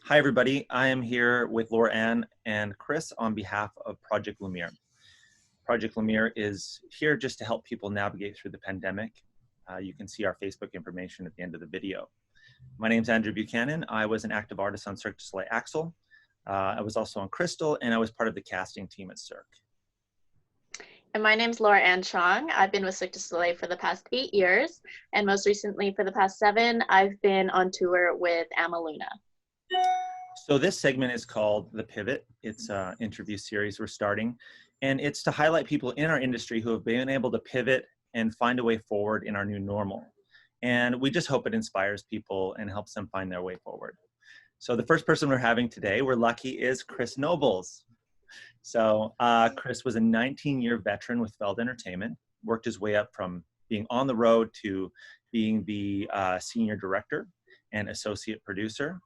Hi, everybody. I am here with Laura-Ann and Chris on behalf of Project LUMIÈRE. Project LUMIÈRE is here just to help people navigate through the pandemic. You can see our Facebook information at the end of the video. My name is Andrew Buchanan. I was an active artist on Cirque du Soleil Axel. I was also on Crystal, and I was part of the casting team at Cirque. And my name's Laura-Ann Chong. I've been with Cirque du Soleil for the past 8 years, and most recently for the past 7, I've been on tour with Amaluna. So this segment is called The Pivot. It's an interview series we're starting, and it's to highlight people in our industry who have been able to pivot and find a way forward in our new normal. And we just hope it inspires people and helps them find their way forward. So the first person we're having today, we're lucky, is Chris Nobels. So Chris was a 19-year veteran with Feld Entertainment, worked his way up from being on the road to being the senior director and associate producer.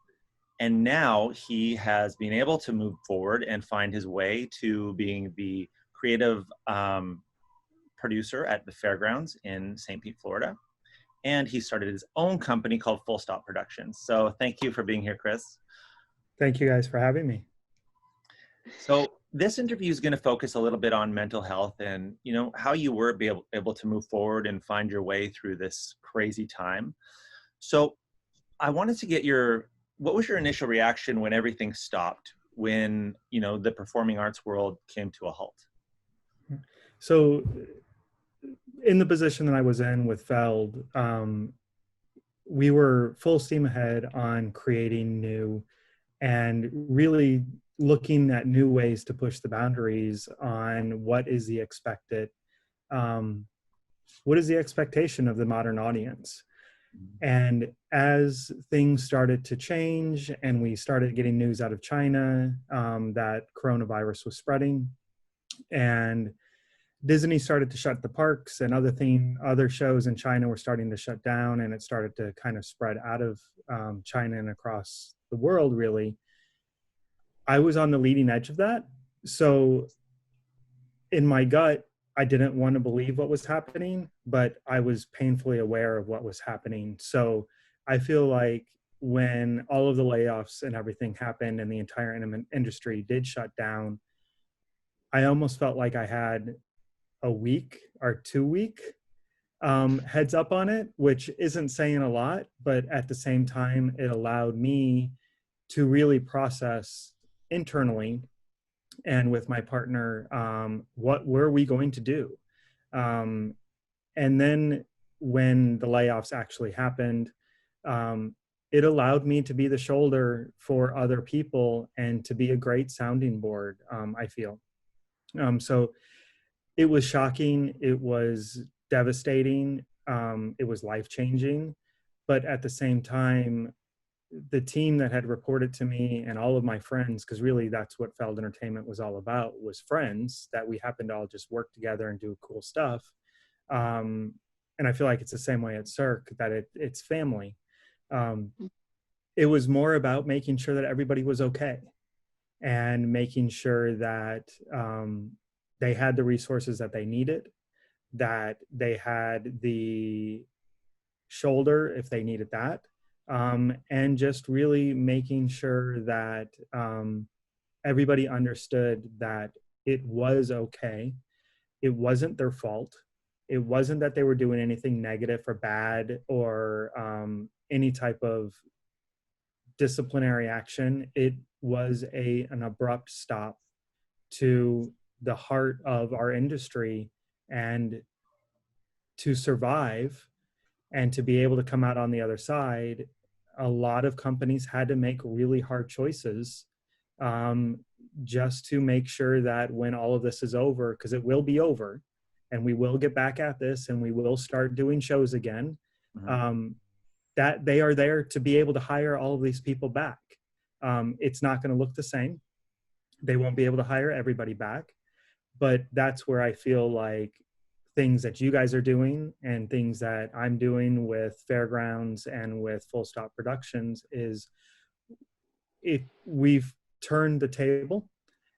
And now he has been able to move forward and find his way to being the creative producer at the Fairgrounds in St. Pete, Florida. And he started his own company called Full Stop Productions. So thank you for being here, Chris. Thank you guys for having me. So this interview is going to focus a little bit on mental health and, you know, how you were able to move forward and find your way through this crazy time. So I wanted to get what was your initial reaction when everything stopped, when, you know, the performing arts world came to a halt? So in the position that I was in with Feld, we were full steam ahead on creating new and really looking at new ways to push the boundaries on what is the expectation of the modern audience. And as things started to change and we started getting news out of China that coronavirus was spreading, and Disney started to shut the parks and other shows in China were starting to shut down, and it started to kind of spread out of China and across the world, really, I was on the leading edge of that. So in my gut, I didn't want to believe what was happening, but I was painfully aware of what was happening. So I feel like when all of the layoffs and everything happened and the entire industry did shut down, I almost felt like I had a week or 2 week heads up on it, which isn't saying a lot, but at the same time, it allowed me to really process internally and with my partner, what were we going to do? And then when the layoffs actually happened, it allowed me to be the shoulder for other people and to be a great sounding board, I feel. So it was shocking, it was devastating, it was life-changing, but at the same time, the team that had reported to me and all of my friends, because really that's what Feld Entertainment was all about, was friends that we happened to all just work together and do cool stuff. And I feel like it's the same way at Cirque, that it's family. It was more about making sure that everybody was okay and making sure that they had the resources that they needed, that they had the shoulder if they needed that. And just really making sure that everybody understood that it was okay. It wasn't their fault. It wasn't that they were doing anything negative or bad or any type of disciplinary action. It was an abrupt stop to the heart of our industry, and to survive and to be able to come out on the other side, a lot of companies had to make really hard choices just to make sure that when all of this is over, because it will be over, and we will get back at this and we will start doing shows again, that they are there to be able to hire all of these people back. It's not going to look the same. They won't be able to hire everybody back, but that's where I feel like things that you guys are doing and things that I'm doing with Fairgrounds and with Full Stop Productions is we've turned the table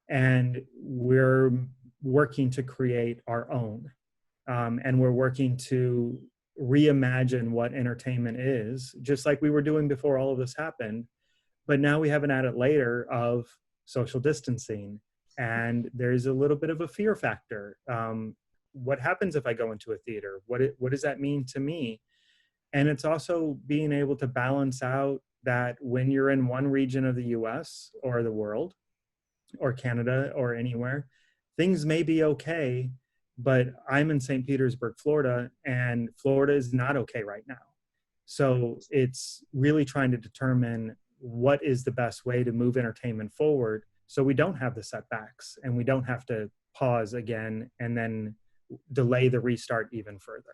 and we're working to create our own. And we're working to reimagine what entertainment is, just like we were doing before all of this happened. But now we have an added layer of social distancing, and there's a little bit of a fear factor. What happens if I go into a theater? What does that mean to me? And it's also being able to balance out that when you're in one region of the US or the world or Canada or anywhere, things may be okay, but I'm in St. Petersburg, Florida, and Florida is not okay right now. So it's really trying to determine what is the best way to move entertainment forward so we don't have the setbacks and we don't have to pause again and then delay the restart even further.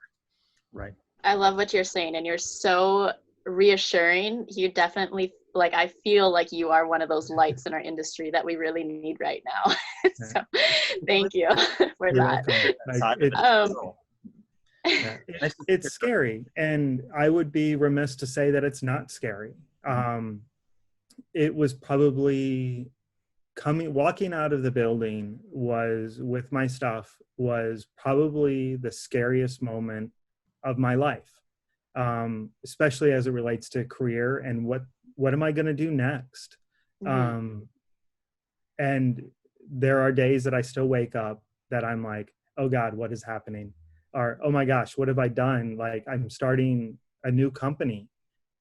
Right. I love what you're saying, and you're so reassuring. You definitely, like, I feel like you are one of those lights in our industry that we really need right now. So thank you for You're that. welcome. It's scary, and I would be remiss to say that it's not scary. It was probably walking out of the building was with my stuff was probably the scariest moment of my life, especially as it relates to career and what am I going to do next? And there are days that I still wake up that I'm like, oh God, what is happening? Or, oh my gosh, what have I done? Like, I'm starting a new company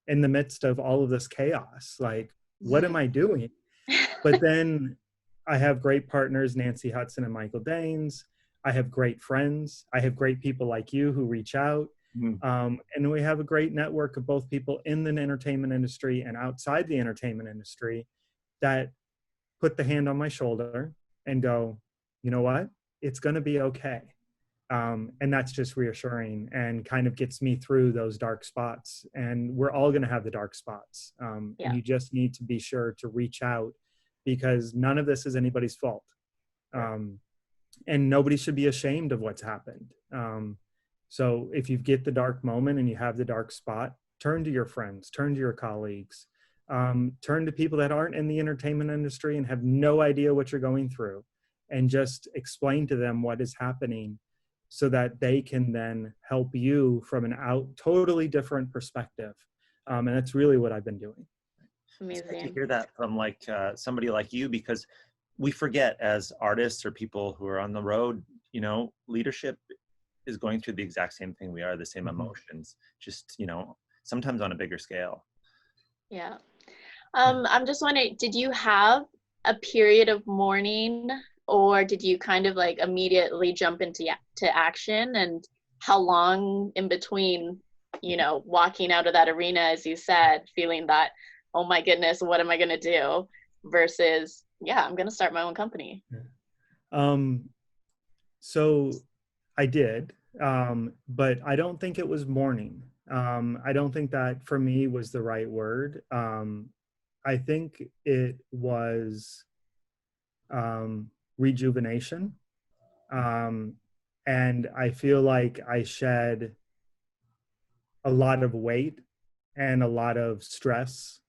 in the midst of all of this chaos. Like, what am I doing? But then I have great partners, Nancy Hudson and Michael Daines. I have great friends. I have great people like you who reach out. And we have a great network of both people in the entertainment industry and outside the entertainment industry that put the hand on my shoulder and go, you know what? It's going to be okay. And that's just reassuring and kind of gets me through those dark spots. And we're all going to have the dark spots. And you just need to be sure to reach out because none of this is anybody's fault. And nobody should be ashamed of what's happened. So if you get the dark moment and you have the dark spot, turn to your friends, turn to your colleagues, turn to people that aren't in the entertainment industry and have no idea what you're going through, and just explain to them what is happening so that they can then help you from totally different perspective. And that's really what I've been doing. Amazing. It's great to hear that from like somebody like you, because we forget as artists or people who are on the road, you know, leadership is going through the exact same thing we are, the same emotions, just, you know, sometimes on a bigger scale. Yeah. I'm just wondering, did you have a period of mourning, or did you kind of like immediately jump into action? And how long in between, you know, walking out of that arena, as you said, feeling that, oh my goodness, what am I going to do? Versus, yeah, I'm going to start my own company. So I did, but I don't think it was mourning. I don't think that for me was the right word. I think it was rejuvenation. And I feel like I shed a lot of weight and a lot of stress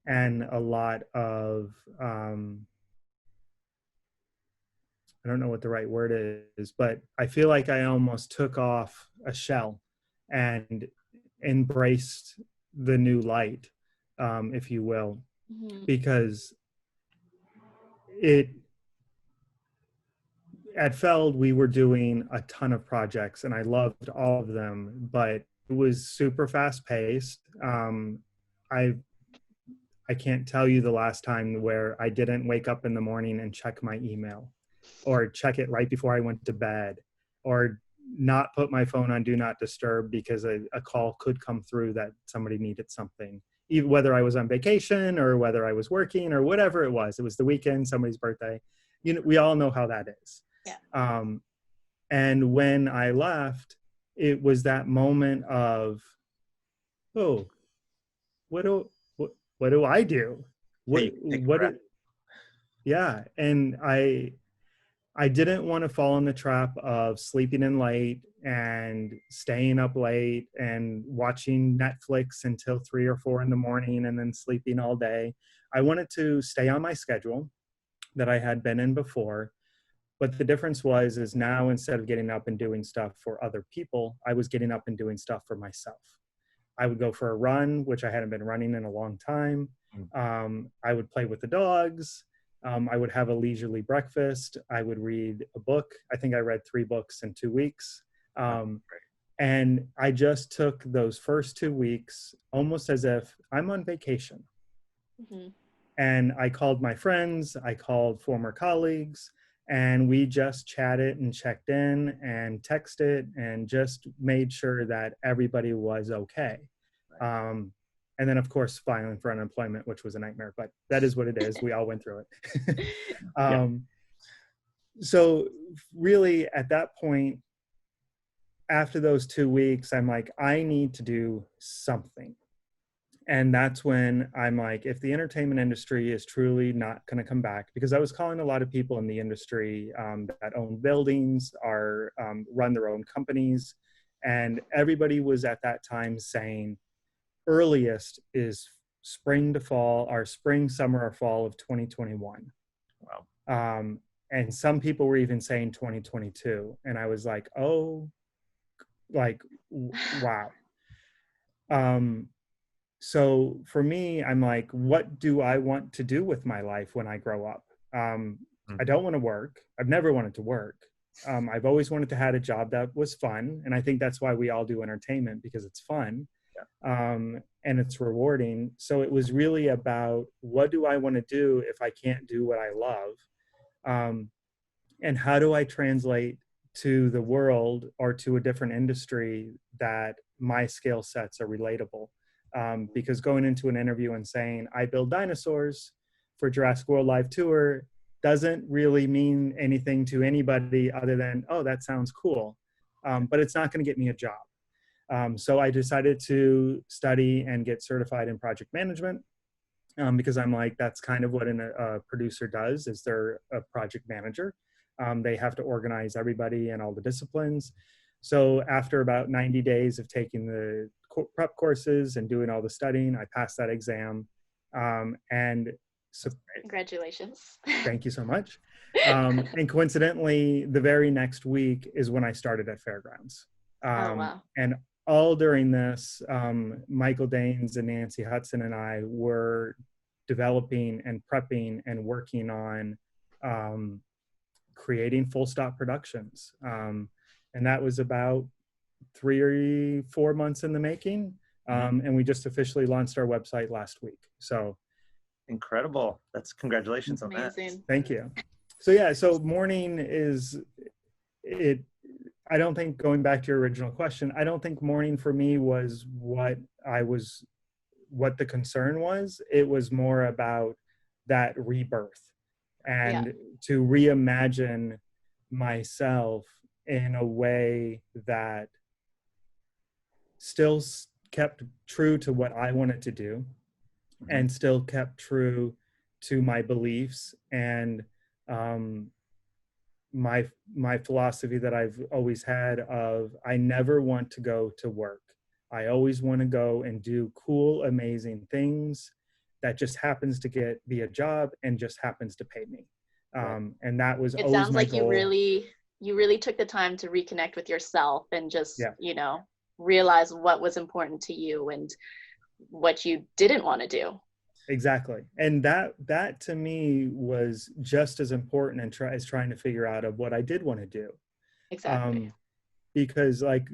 and a lot of, I don't know what the right word is, but I feel like I almost took off a shell and embraced the new light, if you will, because at Feld, we were doing a ton of projects and I loved all of them, but it was super fast paced. I can't tell you the last time where I didn't wake up in the morning and check my email, or check it right before I went to bed, or not put my phone on do not disturb because a call could come through that somebody needed something, even whether I was on vacation or whether I was working or whatever it was the weekend, somebody's birthday. You know, we all know how that is. Yeah. And when I left, it was that moment of, oh, what do I do? Yeah. And I didn't want to fall in the trap of sleeping in late and staying up late and watching Netflix until 3 or 4 in the morning and then sleeping all day. I wanted to stay on my schedule that I had been in before. But the difference is now instead of getting up and doing stuff for other people, I was getting up and doing stuff for myself. I would go for a run, which I hadn't been running in a long time. I would play with the dogs. I would have a leisurely breakfast. I would read a book. I think I read 3 books in 2 weeks. And I just took those first 2 weeks almost as if I'm on vacation. Mm-hmm. And I called my friends, I called former colleagues, and we just chatted and checked in and texted and just made sure that everybody was okay. And then, of course, filing for unemployment, which was a nightmare, but that is what it is. We all went through it. So really, at that point, after those 2 weeks, I'm like, I need to do something. And that's when I'm like, if the entertainment industry is truly not going to come back, because I was calling a lot of people in the industry that own buildings, run their own companies, and everybody was at that time saying, earliest is spring to fall, or spring, summer, or fall of 2021. Wow. And some people were even saying 2022. And I was like, oh, like, wow. So for me, I'm like, what do I want to do with my life when I grow up? I don't want to work. I've never wanted to work. I've always wanted to have a job that was fun. And I think that's why we all do entertainment, because it's fun. And it's rewarding. So it was really about, what do I want to do if I can't do what I love? And how do I translate to the world or to a different industry that my skill sets are relatable? Because going into an interview and saying, I build dinosaurs for Jurassic World Live Tour doesn't really mean anything to anybody other than, oh, that sounds cool. But it's not going to get me a job. So I decided to study and get certified in project management, because I'm like, that's kind of what a producer does, is they're a project manager. They have to organize everybody and all the disciplines. So after about 90 days of taking the prep courses and doing all the studying, I passed that exam. And so, congratulations. Thank you so much. And coincidentally, the very next week is when I started at Fairgrounds. Oh, wow. And all during this, Michael Daines and Nancy Hudson and I were developing and prepping and working on creating Full Stop Productions. And that was about 3 or 4 months in the making. And we just officially launched our website last week. So incredible. That's congratulations on amazing. that. Thank you. So yeah, so morning is it. I don't think, going back to your original question, I don't think morning for me was what the concern was. It was more about that rebirth and to reimagine myself in a way that still kept true to what I wanted to do, and still kept true to my beliefs and my philosophy that I've always had of, I never want to go to work. I always want to go and do cool, amazing things that just happens to be a job and just happens to pay me. And that was always my goal. It sounds like you really took the time to reconnect with yourself and just, realize what was important to you and what you didn't want to do. Exactly. And that to me was just as important as trying to figure out of what I did want to do. Exactly. Because like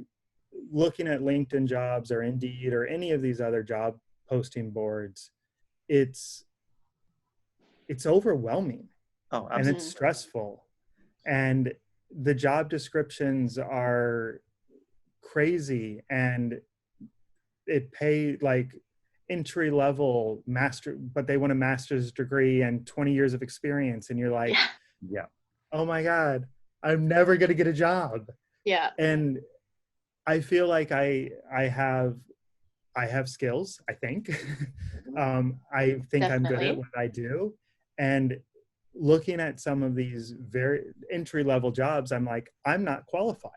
looking at LinkedIn Jobs or Indeed or any of these other job posting boards, it's overwhelming. Oh, absolutely. And it's stressful. And the job descriptions are crazy, and it paid like entry level master, but they want a master's degree and 20 years of experience, and you're like, oh my God, I'm never going to get a job. And I feel like I have skills, I think. I think I'm good at what I do. And looking at some of these very entry level jobs, I'm like, I'm not qualified.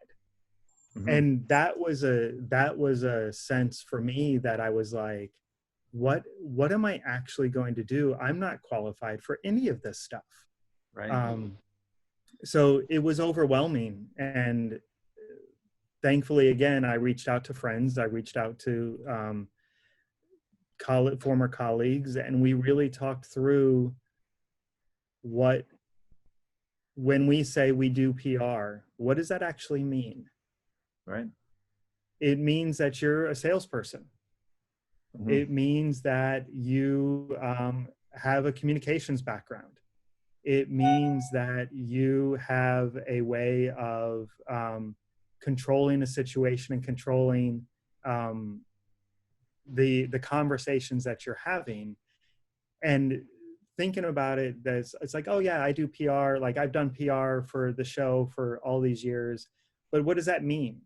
And that was a sense for me that I was like, what am I actually going to do? I'm not qualified for any of this stuff. Right. So it was overwhelming. And thankfully, again, I reached out to friends, I reached out to former colleagues, and we really talked through when we say we do PR, what does that actually mean? Right. It means that you're a salesperson. Mhm. It means that you have a communications background. It means that you have a way of controlling a situation and controlling the conversations that you're having. And thinking about it, it's like, oh yeah, I do PR. Like I've done PR for the show for all these years, but what does that mean?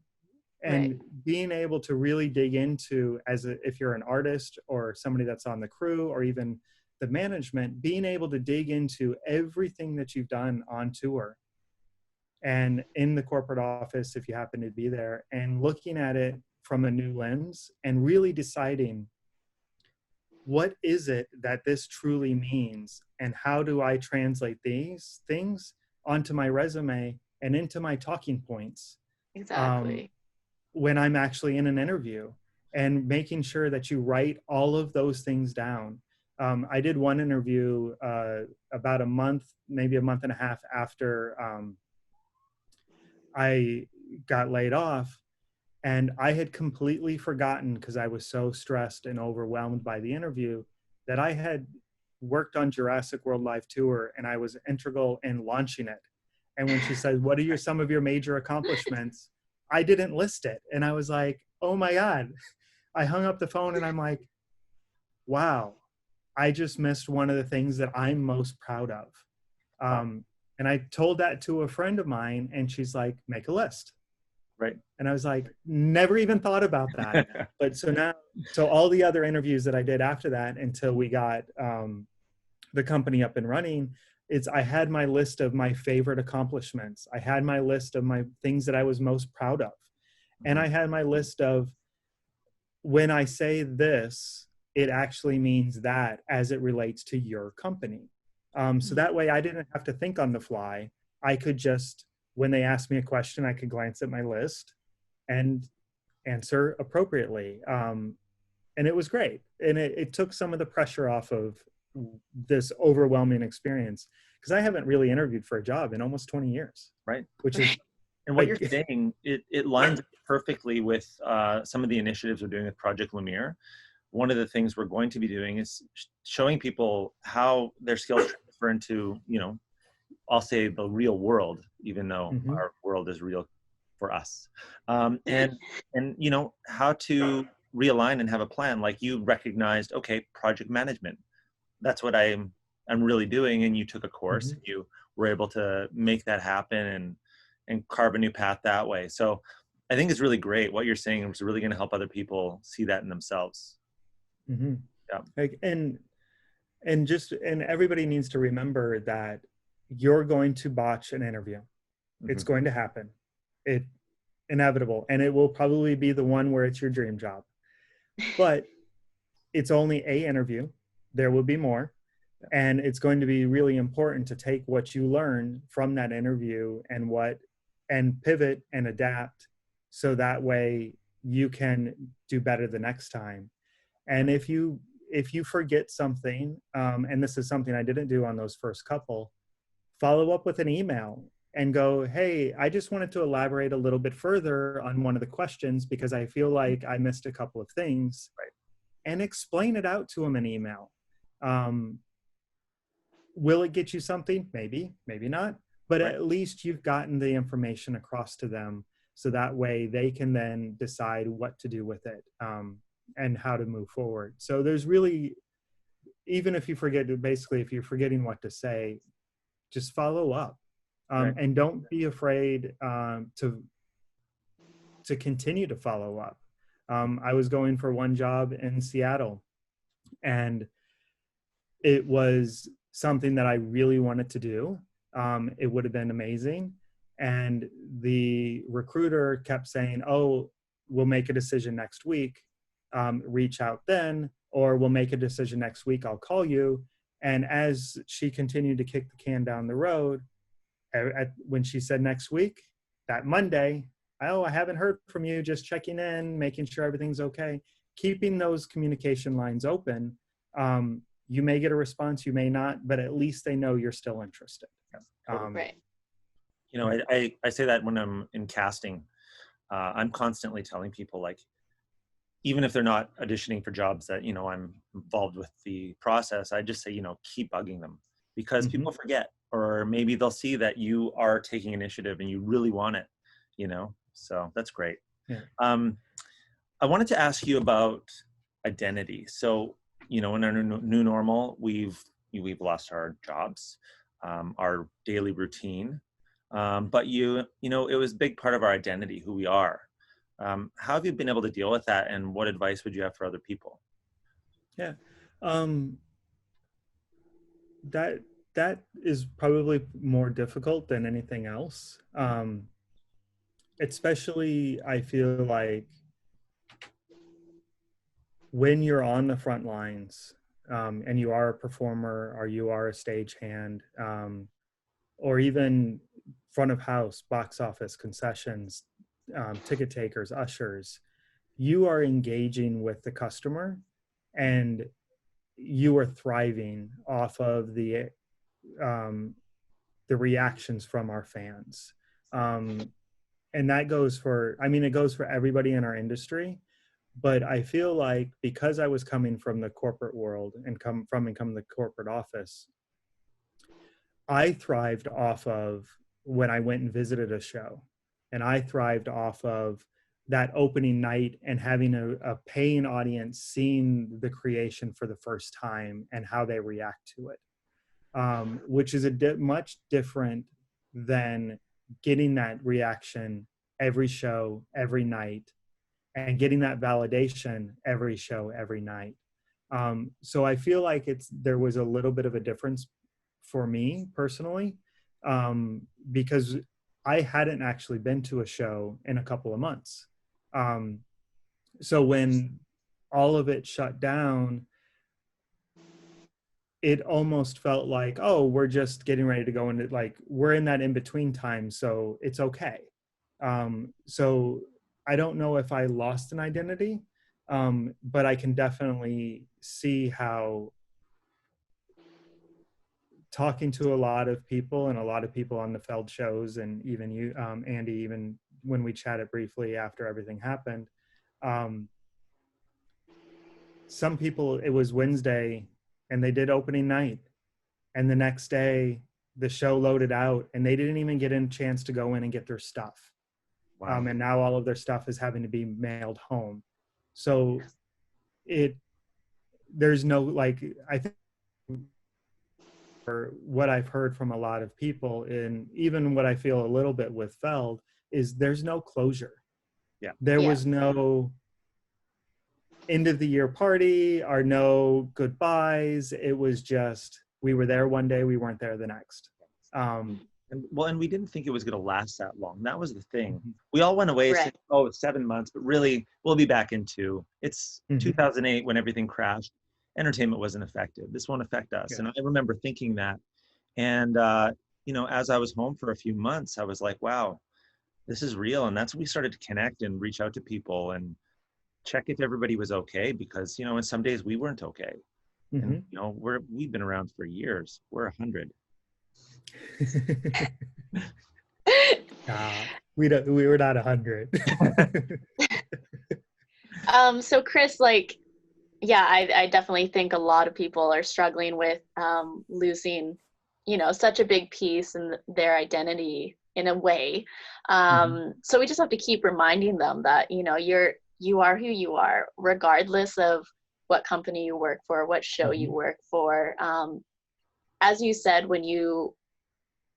And Right. being able to really dig into, if you're an artist or somebody that's on the crew or even the management, being able to dig into everything that you've done on tour and in the corporate office, if you happen to be there, and looking at it from a new lens and really deciding, what is it that this truly means, and how do I translate these things onto my resume and into my talking points Exactly. when I'm actually in an interview, and making sure that you write all of those things down. I did one interview about a month, maybe a month and a half after I got laid off. And I had completely forgotten, because I was so stressed and overwhelmed by the interview, that I had worked on Jurassic World Live Tour and I was integral in launching it. And when she said, what are some of your major accomplishments? I didn't list it. And I was like, oh my God. I hung up the phone and I'm like, wow, I just missed one of the things that I'm most proud of. And I told that to a friend of mine and she's like, make a list. Right. And I was like, never even thought about that. But so all the other interviews that I did after that, until we got the company up and running, I had my list of my favorite accomplishments. I had my list of my things that I was most proud of. And I had my list of, when I say this, it actually means that as it relates to your company. So that way I didn't have to think on the fly. I could just, when they asked me a question, I could glance at my list and answer appropriately. And it was great. And it took some of the pressure off of this overwhelming experience, because I haven't really interviewed for a job in almost 20 years. Right. Which is, and what like, you're saying, it lines up perfectly with some of the initiatives we're doing with Project LUMIÈRE. One of the things we're going to be doing is showing people how their skills transfer into, I'll say the real world, even though our world is real for us. And how to realign and have a plan. Like you recognized, okay, project management, that's what I'm really doing. And you took a course, and you were able to make that happen and carve a new path that way. So I think it's really great. What you're saying is really going to help other people see that in themselves. Yeah. Like, and everybody needs to remember that you're going to botch an interview. It's going to happen. It's inevitable. And it will probably be the one where it's your dream job. But it's only an interview. There will be more. And it's going to be really important to take what you learn from that interview and pivot and adapt, so that way you can do better the next time. And if you forget something, and this is something I didn't do on those first couple, follow up with an email and go, hey, I just wanted to elaborate a little bit further on one of the questions because I feel like I missed a couple of things. Right. And explain it out to them in email. Will it get you something? Maybe, maybe not. But at least you've gotten the information across to them, so that way they can then decide what to do with it and how to move forward. So there's really, even if you forget to, basically, if you're forgetting what to say, just follow up. And don't be afraid to continue to follow up. I was going for one job in Seattle, and it was something that I really wanted to do. It would have been amazing. And the recruiter kept saying, oh, we'll make a decision next week. Reach out then, or we'll make a decision next week. I'll call you. And as she continued to kick the can down the road, when she said next week, that Monday, oh, I haven't heard from you, just checking in, making sure everything's okay. Keeping those communication lines open. You may get a response, you may not, but at least they know you're still interested. Right. You know, I say that when I'm in casting. I'm constantly telling people, like, even if they're not auditioning for jobs that, you know, I'm involved with the process, I just say, you know, keep bugging them, because people forget, or maybe they'll see that you are taking initiative and you really want it, you know? So that's great. Yeah. I wanted to ask you about identity. So, you know, in our new normal, we've lost our jobs, our daily routine, but you know, it was a big part of our identity, who we are. How have you been able to deal with that, and what advice would you have for other people? Yeah. That is probably more difficult than anything else. Especially, I feel like when you're on the front lines, and you are a performer, or you are a stagehand, or even front of house, box office, concessions, ticket takers, ushers, you are engaging with the customer, and you are thriving off of the reactions from our fans. And that goes for, I mean, it goes for everybody in our industry. But I feel like because I was coming from the corporate world and come from the corporate office, I thrived off of when I went and visited a show, and I thrived off of that opening night and having a paying audience seeing the creation for the first time and how they react to it, which is much different than getting that reaction every show, every night, and getting that validation every show, every night. So I feel like there was a little bit of a difference for me personally, because I hadn't actually been to a show in a couple of months. So when all of it shut down, it almost felt like, oh, we're just getting ready to go into, like, we're in that in-between time, so it's okay. So I don't know if I lost an identity, but I can definitely see how talking to a lot of people, and a lot of people on the Feld shows, and even you, Andy, even when we chatted briefly after everything happened, some people, it was Wednesday and they did opening night, and the next day the show loaded out and they didn't even get a chance to go in and get their stuff. Wow. And now all of their stuff is having to be mailed home. So there's no, like, I think, or what I've heard from a lot of people, and even what I feel a little bit with Feld, is there's no closure. Yeah. There was no end of the year party or no goodbyes. It was just, we were there one day, we weren't there the next. And we didn't think it was going to last that long. That was the thing. We all went away saying, oh, it's 7 months, but really we'll be back in 2. It's 2008 when everything crashed. Entertainment wasn't affected. This won't affect us. Yeah. And I remember thinking that. And, you know, as I was home for a few months, I was like, wow, this is real. And that's when we started to connect and reach out to people and check if everybody was okay, because, you know, in some days we weren't okay. And, you know, we've been around for years. We're 100. We were not 100. So Chris, like, yeah, I definitely think a lot of people are struggling with losing, you know, such a big piece in their identity in a way. So we just have to keep reminding them that, you know, you are who you are, regardless of what company you work for, what show you work for. As you said, when you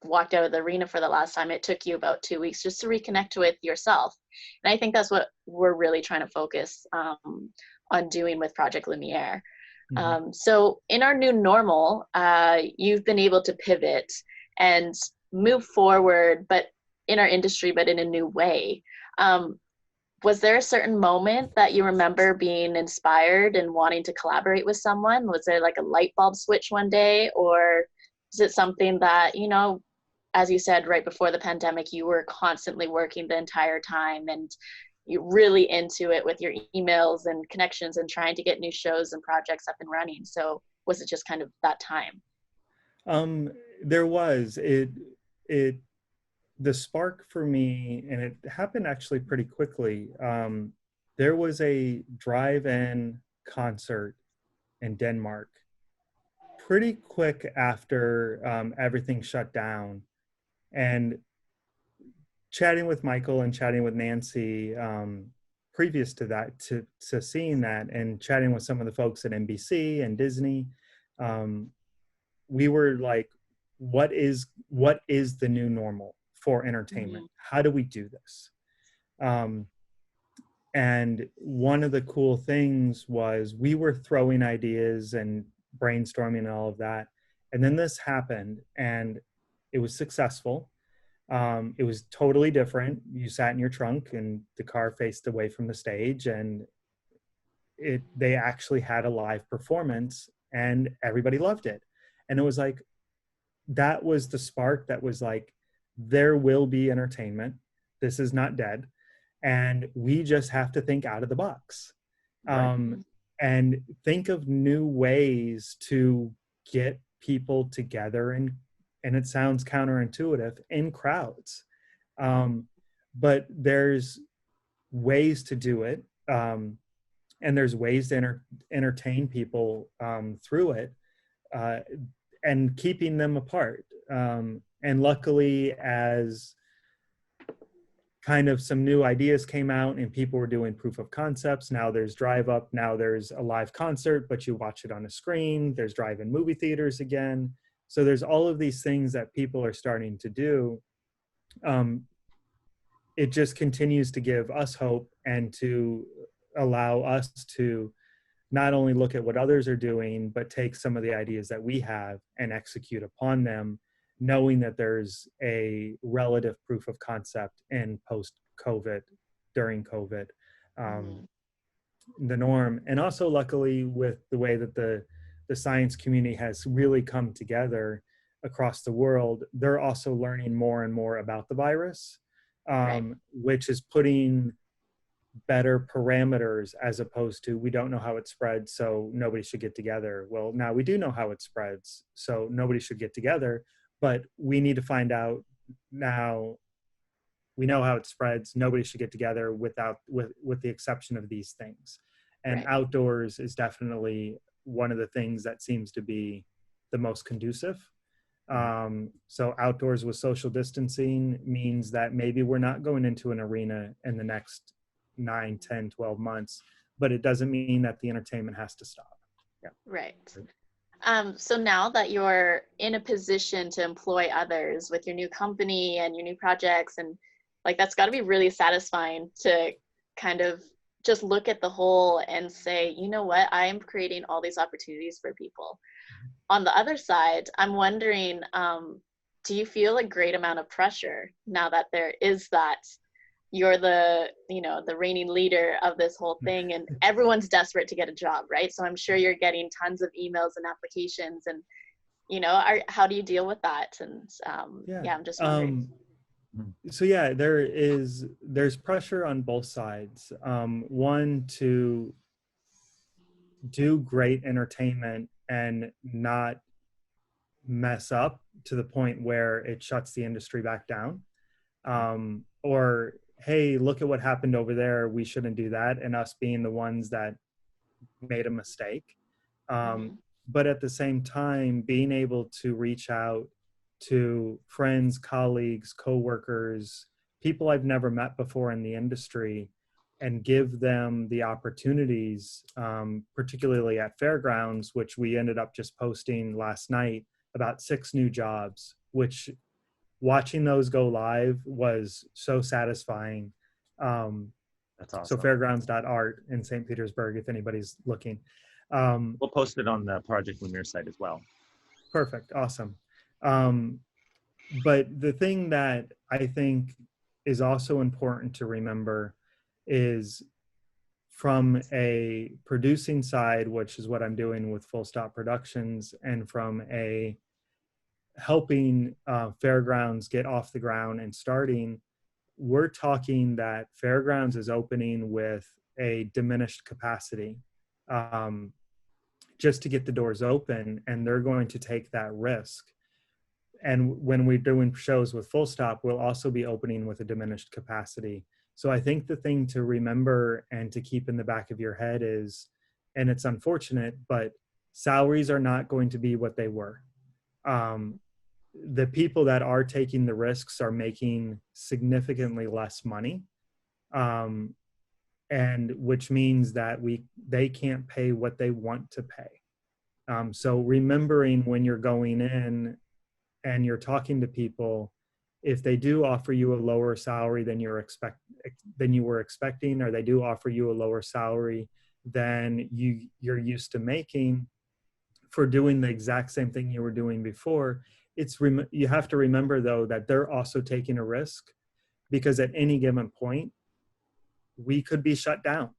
walked out of the arena for the last time, it took you about 2 weeks just to reconnect with yourself. And I think that's what we're really trying to focus on doing with Project Lumiere. So in our new normal, you've been able to pivot and move forward, but in our industry, but in a new way. Was there a certain moment that you remember being inspired and wanting to collaborate with someone? Was there like a light bulb switch one day, or is it something that, you know, as you said, right before the pandemic, you were constantly working the entire time and you're really into it with your emails and connections and trying to get new shows and projects up and running. So was it just kind of that time? There was the spark for me, and it happened actually pretty quickly. There was a drive-in concert in Denmark pretty quick after everything shut down, and chatting with Michael and chatting with Nancy previous to that, to seeing that, and chatting with some of the folks at NBC and Disney, we were like, what is the new normal for entertainment? How do we do this? And one of the cool things was we were throwing ideas and brainstorming and all of that. And then this happened and it was successful. It was totally different. You sat in your trunk and the car faced away from the stage, and they actually had a live performance and everybody loved it. And it was like, that was the spark that was like, there will be entertainment. This is not dead. And we just have to think out of the box. Right. And think of new ways to get people together, and it sounds counterintuitive, in crowds. But there's ways to do it. And there's ways to entertain people through it, and keeping them apart. And luckily, as kind of some new ideas came out and people were doing proof of concepts, now there's drive up, now there's a live concert, but you watch it on a screen, there's drive-in movie theaters again. So there's all of these things that people are starting to do. It just continues to give us hope and to allow us to not only look at what others are doing, but take some of the ideas that we have and execute upon them, knowing that there's a relative proof of concept in post-COVID, during COVID, the norm. And also luckily with the way that the science community has really come together across the world, they're also learning more and more about the virus, which is putting better parameters, as opposed to, we don't know how it spreads, so nobody should get together. Well, now we do know how it spreads, so nobody should get together, but we need to find out now. We know how it spreads, nobody should get together with the exception of these things. And outdoors is definitely one of the things that seems to be the most conducive. So outdoors with social distancing means that maybe we're not going into an arena in the next 9, 10, 12 months, but it doesn't mean that the entertainment has to stop. Yeah. Right. So now that you're in a position to employ others with your new company and your new projects, and like, that's got to be really satisfying to kind of just look at the whole and say, you know what, I am creating all these opportunities for people. On the other side, I'm wondering, do you feel a great amount of pressure now that there is that you're the reigning leader of this whole thing, and everyone's desperate to get a job, right? So I'm sure you're getting tons of emails and applications, and how do you deal with that? And I'm just wondering. So yeah, there's pressure on both sides. One, to do great entertainment and not mess up to the point where it shuts the industry back down, or hey, look at what happened over there, we shouldn't do that, and us being the ones that made a mistake. But at the same time, being able to reach out to friends, colleagues, coworkers, people I've never met before in the industry, and give them the opportunities, particularly at Fairgrounds, which we ended up just posting last night, about 6 new jobs, which watching those go live was so satisfying. That's awesome. So fairgrounds.art in St. Petersburg, if anybody's looking. We'll post it on the Project LUMIÈRE site as well. Perfect, awesome. But the thing that I think is also important to remember is, from a producing side, which is what I'm doing with Full Stop Productions, and from a helping Fairgrounds get off the ground and starting, we're talking that Fairgrounds is opening with a diminished capacity, just to get the doors open, and they're going to take that risk. And when we're doing shows with Full Stop, we'll also be opening with a diminished capacity. So I think the thing to remember and to keep in the back of your head is, and it's unfortunate, but salaries are not going to be what they were. The people that are taking the risks are making significantly less money, and which means that they can't pay what they want to pay. So remembering when you're going in and you're talking to people, if they do offer you a lower salary than you were expecting, or they do offer you a lower salary than you're used to making for doing the exact same thing you were doing before, you have to remember though that they're also taking a risk, because at any given point we could be shut down.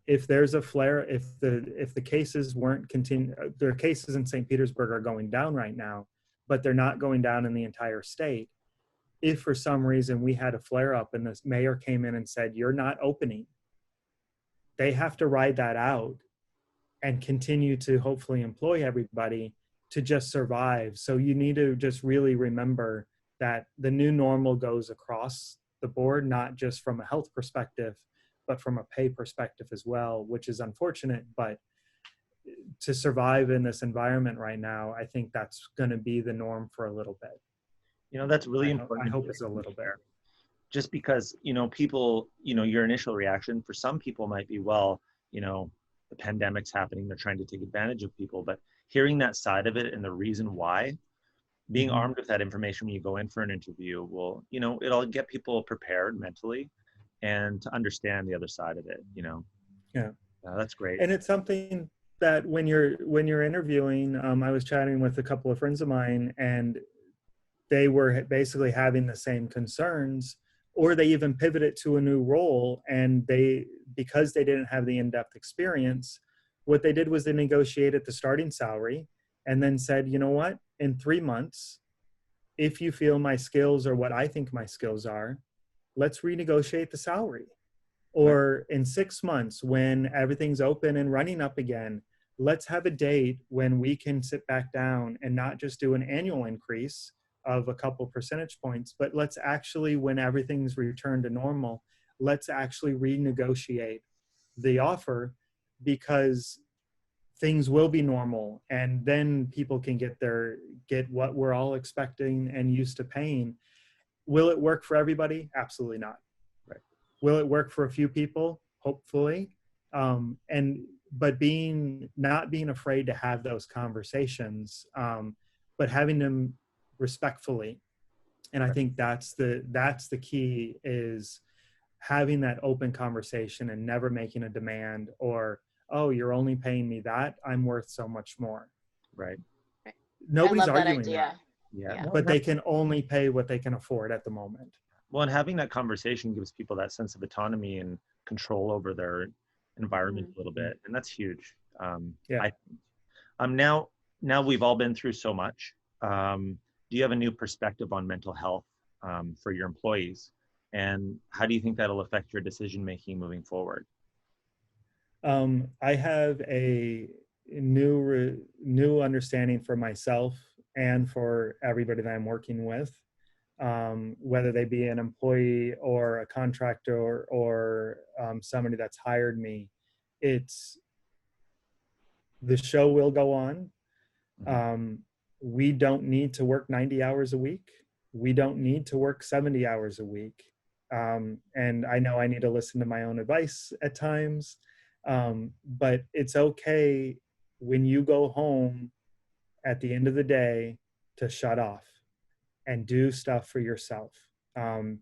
If there's a flare, if the cases weren't their cases in St. Petersburg are going down right now, but they're not going down in the entire state. If for some reason we had a flare up and the mayor came in and said, you're not opening, they have to ride that out and continue to hopefully employ everybody to just survive. So you need to just really remember that the new normal goes across the board, not just from a health perspective, but from a pay perspective as well, which is unfortunate. But to survive in this environment right now, I think that's going to be the norm for a little bit. You know, that's really important. I hope it's a little bit. Just because, you know, people, you know, your initial reaction for some people might be, well, you know, the pandemic's happening, they're trying to take advantage of people. But hearing that side of it and the reason why, being armed with that information when you go in for an interview will, you know, it'll get people prepared mentally and to understand the other side of it, you know. Yeah. That's great. And it's something that when you're interviewing, I was chatting with a couple of friends of mine, and they were basically having the same concerns, or they even pivoted to a new role, and because they didn't have the in-depth experience, what they did was they negotiated the starting salary and then said, you know what, in 3 months, if you feel my skills are what I think my skills are, let's renegotiate the salary. Or in 6 months, when everything's open and running up again, let's have a date when we can sit back down and not just do an annual increase of a couple percentage points, but let's actually, when everything's returned to normal, let's actually renegotiate the offer, because things will be normal, and then people can get what we're all expecting and used to paying. Will it work for everybody? Absolutely not. Right. Will it work for a few people? Hopefully. But not being afraid to have those conversations, but having them respectfully. And I think that's the key, is having that open conversation and never making a demand, or, oh, you're only paying me that, I'm worth so much more. Right. Nobody's I love arguing that idea. Yeah. but they can only pay what they can afford at the moment. Well, and having that conversation gives people that sense of autonomy and control over their environment a little bit, and that's huge. Yeah. Now we've all been through so much. Do you have a new perspective on mental health for your employees, and how do you think that'll affect your decision making moving forward? I have a new understanding for myself and for everybody that I'm working with, whether they be an employee or a contractor or somebody that's hired me. It's the show will go on. We don't need to work 90 hours a week. We don't need to work 70 hours a week. And I know I need to listen to my own advice at times, but it's okay when you go home at the end of the day to shut off and do stuff for yourself,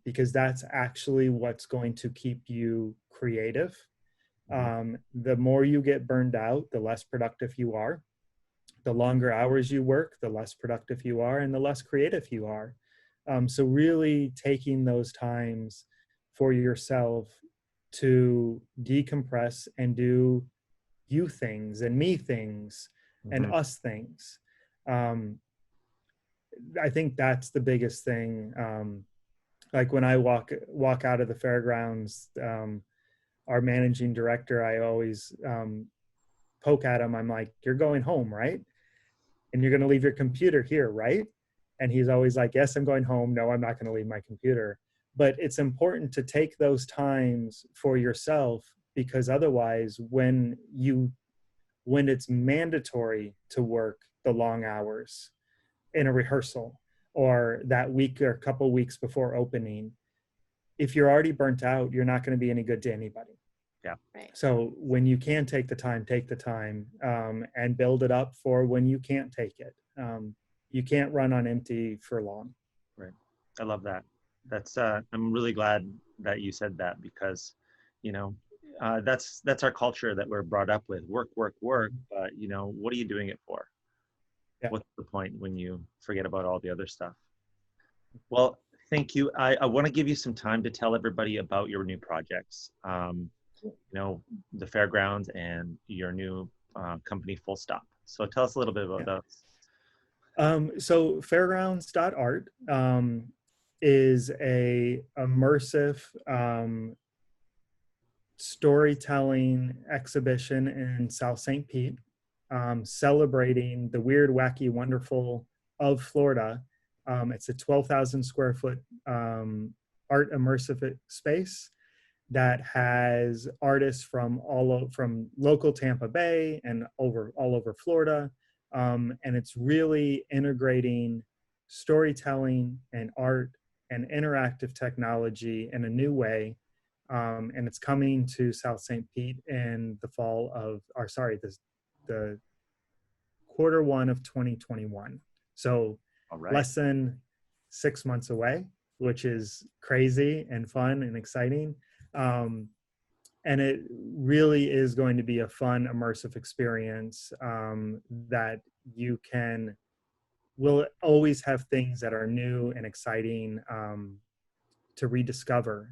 because that's actually what's going to keep you creative. The more you get burned out, the less productive you are. The longer hours you work, the less productive you are, and the less creative you are. So really taking those times for yourself to decompress and do you things and me things and us things. I think that's the biggest thing. Like when I walk out of the fairgrounds, our managing director, I always poke at him. I'm like, "You're going home, right? And you're going to leave your computer here, right?" And he's always like, "Yes, I'm going home. No, I'm not going to leave my computer." But it's important to take those times for yourself, because otherwise, when it's mandatory to work the long hours in a rehearsal or that week or a couple weeks before opening, if you're already burnt out, you're not going to be any good to anybody. Yeah. Right. So when you can take the time, and build it up for when you can't take it. You can't run on empty for long. Right. I love that. That's I'm really glad that you said that, because, you know, that's our culture that we're brought up with. Work, work, work. But, you know, what are you doing it for? Yeah. What's the point when you forget about all the other stuff? Well, thank you. I want to give you some time to tell everybody about your new projects. You know, the Fairgrounds and your new company, Full Stop. So tell us a little bit about those. So fairgrounds.art is a immersive storytelling exhibition in South St. Pete, celebrating the weird, wacky, wonderful of Florida. It's a 12,000 square foot art immersive space that has artists from from local Tampa Bay and all over Florida. And it's really integrating storytelling and art and interactive technology in a new way. And it's coming to South St. Pete in the the Q1 of 2021. So All right. less than 6 months away, which is crazy and fun and exciting. And it really is going to be a fun, immersive experience that will always have things that are new and exciting to rediscover.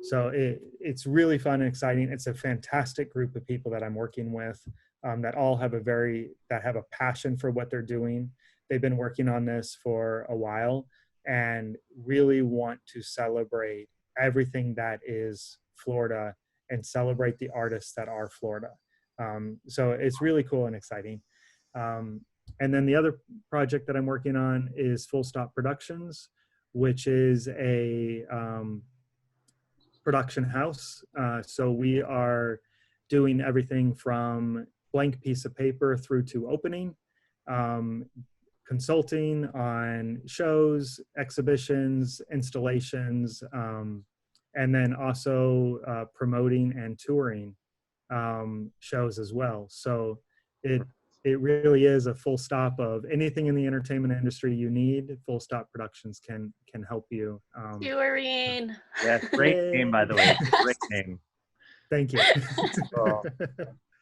So it's really fun and exciting. It's a fantastic group of people that I'm working with that all have a passion for what they're doing. They've been working on this for a while and really want to celebrate everything that is Florida and celebrate the artists that are Florida. So it's really cool and exciting. And then the other project that I'm working on is Full Stop Productions, which is a production house. So we are doing everything from blank piece of paper through to opening, consulting on shows, exhibitions, installations, and then also promoting and touring shows as well. So it really is a full stop of anything in the entertainment industry you need. Full Stop Productions can help you. Touring. Yeah, great name, by the way. Great name. Thank you. Well,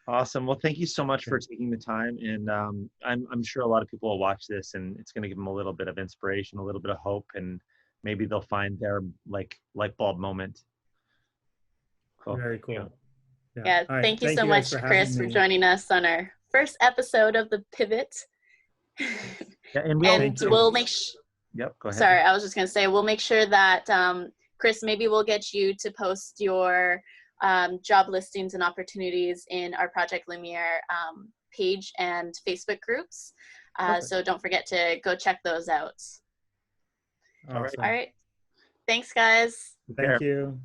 awesome. Well, thank you so much for taking the time. And I'm sure a lot of people will watch this, and it's going to give them a little bit of inspiration, a little bit of hope, and maybe they'll find their light bulb moment. Cool. Very cool. Yeah, All right. thank you so much, Chris, for joining us on our first episode of The Pivot. Yeah, and we'll make Yep, go ahead. Sorry, I was just going to say, we'll make sure that, Chris, maybe we'll get you to post your job listings and opportunities in our Project LUMIÈRE page and Facebook groups. So don't forget to go check those out. Awesome. All right. Thanks, guys. Thank you.